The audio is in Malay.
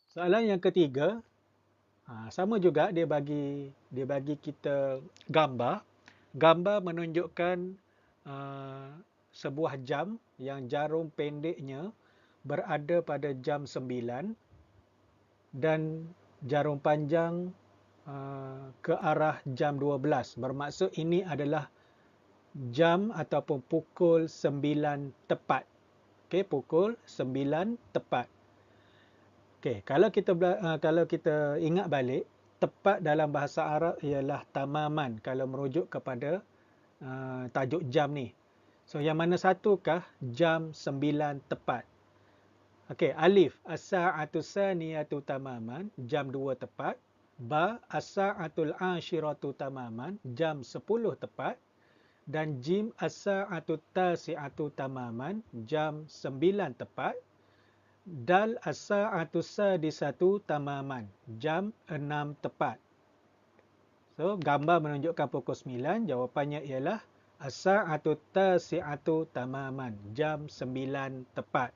Soalan yang ketiga, sama juga dia bagi kita gambar. Gambar menunjukkan sebuah jam yang jarum pendeknya berada pada jam 9 dan jarum panjang ke arah jam 12. Bermaksud ini adalah jam ataupun pukul 9 tepat. Okey, pukul 9 tepat. Okey, kalau kita ingat balik, tepat dalam bahasa Arab ialah tamaman kalau merujuk kepada tajuk jam ni. So yang mana satukah jam 9 tepat? Okey, alif as-sa'atu saniyatu tamaman, jam 2 tepat. Ba as-sa'atul ashiratu tamaman, jam 10 tepat. Dan jim as-sa'atu tasi'atu tamaman, jam 9 tepat. Dal as-sa'atu sadisatu tamaman, jam 6 tepat. So, gambar menunjukkan pukul 9, jawapannya ialah as-sa'atu tasi'atu tamaman, jam 9 tepat.